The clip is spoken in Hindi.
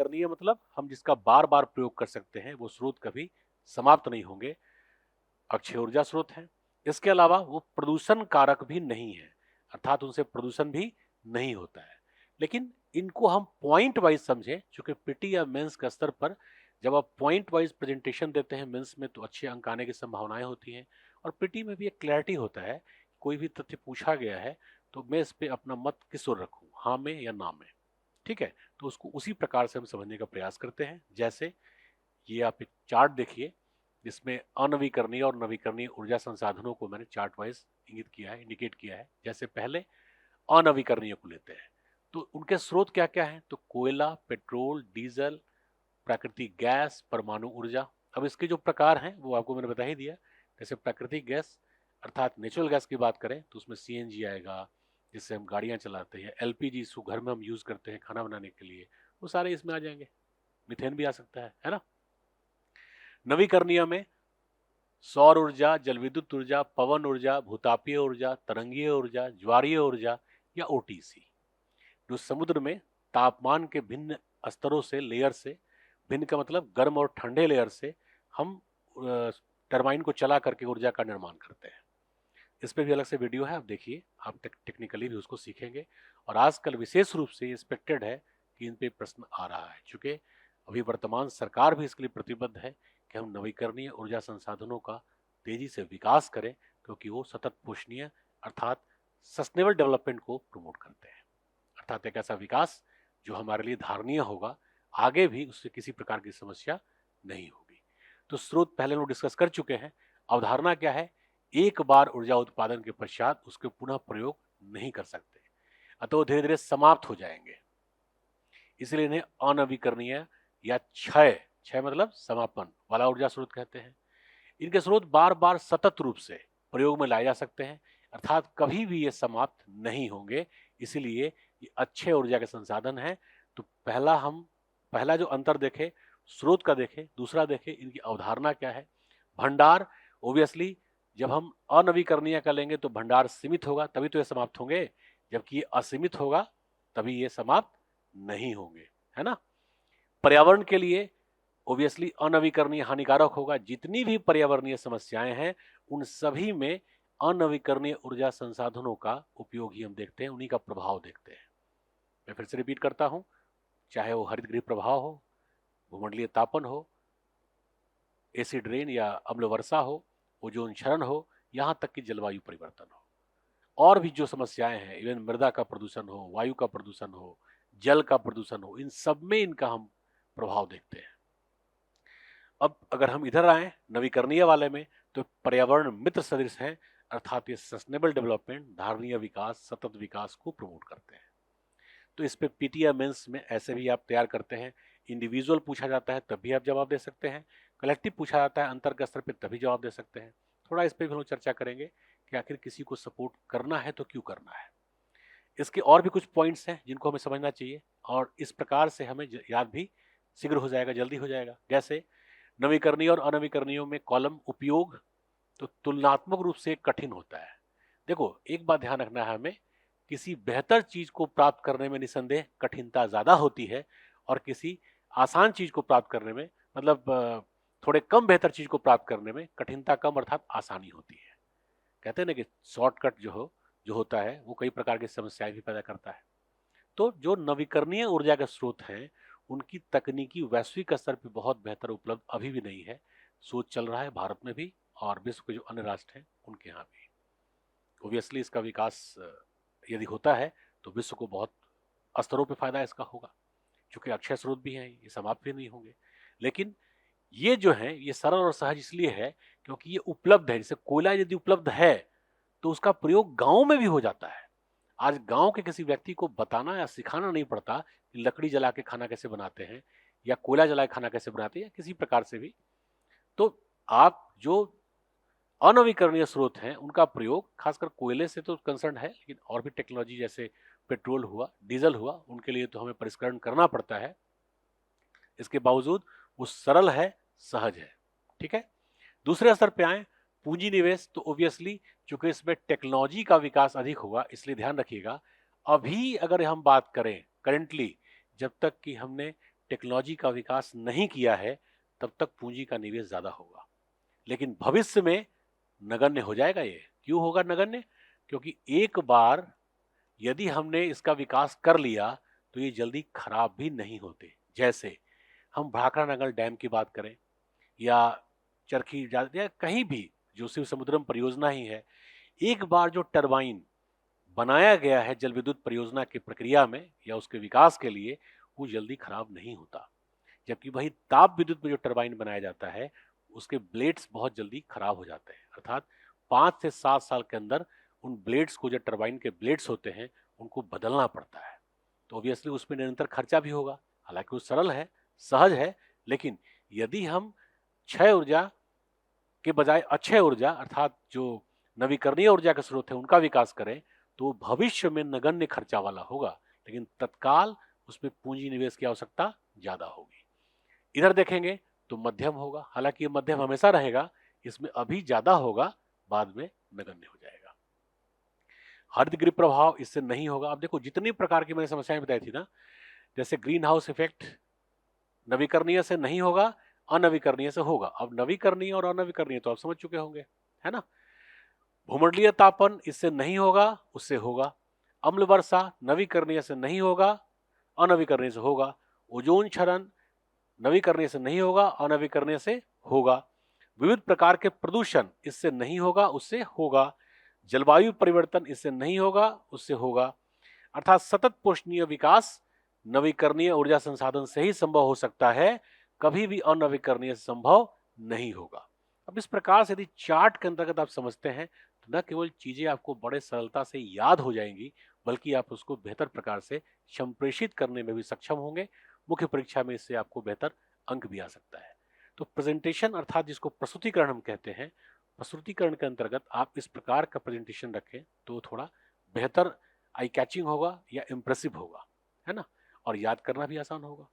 नवीकरणीय मतलब हम जिसका बार बार प्रयोग कर सकते हैं, वो स्रोत कभी समाप्त नहीं होंगे, अक्षय ऊर्जा स्रोत हैं। इसके अलावा वो प्रदूषण कारक भी नहीं है, अर्थात उनसे प्रदूषण भी नहीं होता है। लेकिन इनको हम पॉइंट वाइज समझें, चूंकि पीटी या मेंस के स्तर पर जब आप पॉइंट वाइज प्रेजेंटेशन देते हैं मेंस में तो अच्छे अंक आने की संभावनाएं होती हैं, और पीटी में भी एक क्लैरिटी होता है, कोई भी तथ्य पूछा गया है तो मैं इस पे अपना मत किस ओर रखूं, हाँ में या ना में। ठीक है, तो उसको उसी प्रकार से हम समझने का प्रयास करते हैं। जैसे ये आप एक चार्ट देखिए जिसमें अनवीकरणीय और नवीकरणीय ऊर्जा संसाधनों को मैंने चार्ट वाइज इंगित किया है, इंडिकेट किया है। जैसे पहले अनवीकरणीय को लेते हैं तो उनके स्रोत क्या क्या हैं, तो कोयला, पेट्रोल, डीजल, प्राकृतिक गैस, परमाणु ऊर्जा। अब इसके जो प्रकार हैं वो आपको मैंने बता ही दिया। जैसे प्राकृतिक गैस अर्थात नेचुरल गैस की बात करें तो उसमें सीएनजी आएगा, जिससे हम गाड़ियां चलाते हैं, एलपीजी इसको घर में हम यूज करते हैं खाना बनाने के लिए, वो सारे इसमें आ जाएंगे। मीथेन भी आ सकता है ना। नवीकरणीय में सौर ऊर्जा, जल विद्युत ऊर्जा, पवन ऊर्जा, भूतापीय ऊर्जा, तरंगीय ऊर्जा, ज्वारीय ऊर्जा या ओटीसी। जो समुद्र में तापमान के भिन्न स्तरों से, लेयर से, भिन्न का मतलब गर्म और ठंडे लेयर से हम टरबाइन को चला करके ऊर्जा का निर्माण करते हैं। इस पे भी अलग से वीडियो है, आप देखिए, आप टेक्निकली भी उसको सीखेंगे। और आजकल विशेष रूप से एक्सपेक्टेड है कि इन पे प्रश्न आ रहा है, चूंकि अभी वर्तमान सरकार भी इसके लिए प्रतिबद्ध है कि हम नवीकरणीय ऊर्जा संसाधनों का तेजी से विकास करें, क्योंकि वो सतत पोषणीय अर्थात सस्टेनेबल डेवलपमेंट को प्रमोट करते हैं। अर्थात एक ऐसा विकास जो हमारे लिए धारणीय होगा, आगे भी उससे किसी प्रकार की समस्या नहीं होगी। तो स्रोत पहले लोग डिस्कस कर चुके हैं। अवधारणा क्या है, एक बार ऊर्जा उत्पादन के पश्चात उसके पुनः प्रयोग नहीं कर सकते, अतः वो धीरे धीरे समाप्त हो जाएंगे। इसलिए इन्हें अनवीकरणीय या क्षय क्षय मतलब समापन वाला ऊर्जा स्रोत कहते हैं। इनके स्रोत बार बार सतत रूप से प्रयोग में लाए जा सकते हैं, अर्थात कभी भी ये समाप्त नहीं होंगे। इसीलिए ये अच्छे ऊर्जा के संसाधन हैं। तो पहला जो अंतर देखे स्रोत का देखे, दूसरा देखे इनकी अवधारणा क्या है। भंडार, ओबियसली जब हम अनवीकरणीय का लेंगे तो भंडार सीमित होगा, तभी तो ये समाप्त होंगे, जबकि ये असीमित होगा तभी ये समाप्त नहीं होंगे, है ना। पर्यावरण के लिए ओबियसली अनवीकरणीय हानिकारक होगा। जितनी भी पर्यावरणीय समस्याएं हैं उन सभी में अनवीकरणीय ऊर्जा संसाधनों का उपयोग ही हम देखते हैं, उन्हीं का प्रभाव देखते हैं। मैं फिर से रिपीट करता हूं, चाहे वो हरितगृह प्रभाव हो, भूमंडलीय तापन हो, एसिड रेन या अम्ल वर्षा हो, ओजोन क्षरण हो, यहां तक कि जलवायु परिवर्तन हो, और भी जो समस्याएं हैं, इवन मृदा का प्रदूषण हो, वायु का प्रदूषण हो, जल का प्रदूषण हो, इन सब में इनका हम प्रभाव देखते हैं। अब अगर हम इधर आए नवीकरणीय वाले में, तो पर्यावरण मित्र सदृश हैं, अर्थात ये सस्टेनेबल डेवलपमेंट, धारणीय विकास, सतत विकास को प्रमोट करते हैं। तो इस पे पीटीआई मेंस में ऐसे भी आप तैयार करते हैं। इंडिविजुअल पूछा जाता है तब भी आप जवाब दे सकते हैं, कलेक्टिव पूछा जाता है अंतर के स्तर पर तभी जवाब दे सकते हैं। थोड़ा इस पर भी हम चर्चा करेंगे कि आखिर किसी को सपोर्ट करना है तो क्यों करना है। इसके और भी कुछ पॉइंट्स हैं जिनको हमें समझना चाहिए, और इस प्रकार से हमें याद भी शीघ्र हो जाएगा, जल्दी हो जाएगा। जैसे नवीकरणीय और अनवीकरणीय में कॉलम उपयोग तो तुलनात्मक रूप से कठिन होता है। देखो एक बात ध्यान रखना है हमें, किसी बेहतर चीज को प्राप्त करने में निसंदेह कठिनता ज्यादा होती है, और किसी आसान चीज को प्राप्त करने में मतलब थोड़े कम बेहतर चीज को प्राप्त करने में कठिनता कम अर्थात आसानी होती है। कहते हैं ना कि शॉर्टकट जो होता है वो कई प्रकार की समस्याएं भी पैदा करता है। तो जो नवीकरणीय ऊर्जा के स्रोत हैं उनकी तकनीकी वैश्विक स्तर पर बहुत बेहतर उपलब्ध अभी भी नहीं है। सोच चल रहा है भारत में भी और विश्व के जो अन्य राष्ट्र हैं उनके यहाँ भी। ओबियसली इसका विकास यदि होता है तो विश्व को बहुत स्तरों पे फायदा इसका होगा, क्योंकि अक्षय स्रोत भी हैं, ये समाप्त भी नहीं होंगे। लेकिन ये जो है ये सरल और सहज इसलिए है क्योंकि ये उपलब्ध है। जैसे कोयला यदि उपलब्ध है तो उसका प्रयोग गांव में भी हो जाता है। आज गांव के किसी व्यक्ति को बताना या सिखाना नहीं पड़ता कि लकड़ी जला के खाना कैसे बनाते हैं या कोयला जला के खाना कैसे बनाते हैं या किसी प्रकार से भी। तो आप जो अनवीकरणीय स्रोत हैं उनका प्रयोग खासकर कोयले से तो कंसर्न है, लेकिन और भी टेक्नोलॉजी जैसे पेट्रोल हुआ, डीजल हुआ, उनके लिए तो हमें परिष्करण करना पड़ता है। इसके बावजूद वो सरल है, सहज है। ठीक है, दूसरे स्तर पे आए पूंजी निवेश, तो ओबियसली चूंकि इसमें टेक्नोलॉजी का विकास अधिक होगा इसलिए ध्यान रखिएगा। अभी अगर हम बात करें करेंटली, जब तक कि हमने टेक्नोलॉजी का विकास नहीं किया है तब तक पूंजी का निवेश ज्यादा होगा, लेकिन भविष्य में नगण्य हो जाएगा। ये क्यों होगा नगण्य? क्योंकि एक बार यदि हमने इसका विकास कर लिया तो ये जल्दी खराब भी नहीं होते। जैसे हम भाखड़ा नगर डैम की बात करें या चरखी या कहीं भी जो शिव समुद्रम परियोजना ही है, एक बार जो टरबाइन बनाया गया है जल विद्युत परियोजना की प्रक्रिया में या उसके विकास के लिए, वो जल्दी खराब नहीं होता। जबकि वही ताप विद्युत में जो टरबाइन बनाया जाता है उसके ब्लेड्स बहुत जल्दी खराब हो जाते हैं, अर्थात 5 से 7 साल के अंदर उन ब्लेड्स को, जो टरबाइन के ब्लेड्स होते हैं, उनको बदलना पड़ता है। तो ऑब्वियसली उसमें निरंतर खर्चा भी होगा। हालांकि वो सरल है, सहज है, लेकिन यदि हम क्षय ऊर्जा के बजाय अक्षय ऊर्जा अर्थात जो नवीकरणीय ऊर्जा के स्रोत है उनका विकास करें तो भविष्य में नगण्य खर्चा वाला होगा, लेकिन तत्काल उसमें पूंजी निवेश की आवश्यकता ज्यादा होगी। इधर देखेंगे तो मध्यम होगा, हालांकि ये मध्यम हमेशा रहेगा, इसमें अभी ज्यादा होगा, बाद में नगण्य हो जाएगा। हरितगृह प्रभाव इससे नहीं होगा। अब देखो जितनी प्रकार की मैंने समस्याएं बताई थी ना, जैसे ग्रीन हाउस इफेक्ट नवीकरणीय से नहीं होगा, अनवीकरणीय से होगा। अब नवीकरणीय और अनवीकरणीय तो आप समझ चुके होंगे, है ना। भूमंडलीय तापन इससे नहीं होगा, उससे होगा। अम्ल वर्षा नवीकरणीय से नहीं होगा, अनवीकरणीय से होगा। ओजोन क्षरण नवीकरणीय से नहीं होगा, अनवीकरणीय से होगा। विविध प्रकार के प्रदूषण इससे नहीं होगा, उससे होगा। जलवायु परिवर्तन इससे नहीं होगा, उससे होगा। अर्थात सतत पोषणीय विकास नवीकरणीय ऊर्जा संसाधन से ही संभव हो सकता है, कभी भी अनवीकरणीय से संभव नहीं होगा। अब इस प्रकार से यदि चार्ट के अंतर्गत आप समझते हैं तो न केवल चीजें आपको बड़े सरलता से याद हो जाएंगी, बल्कि आप उसको बेहतर प्रकार से संप्रेषित करने में भी सक्षम होंगे। मुख्य परीक्षा में इससे आपको बेहतर अंक भी आ सकता है। तो प्रेजेंटेशन अर्थात जिसको प्रस्तुतिकरण हम कहते हैं, प्रस्तुतिकरण के अंतर्गत आप इस प्रकार का प्रेजेंटेशन रखें तो थोड़ा बेहतर आई कैचिंग होगा या इंप्रेसिव होगा, है ना, और याद करना भी आसान होगा।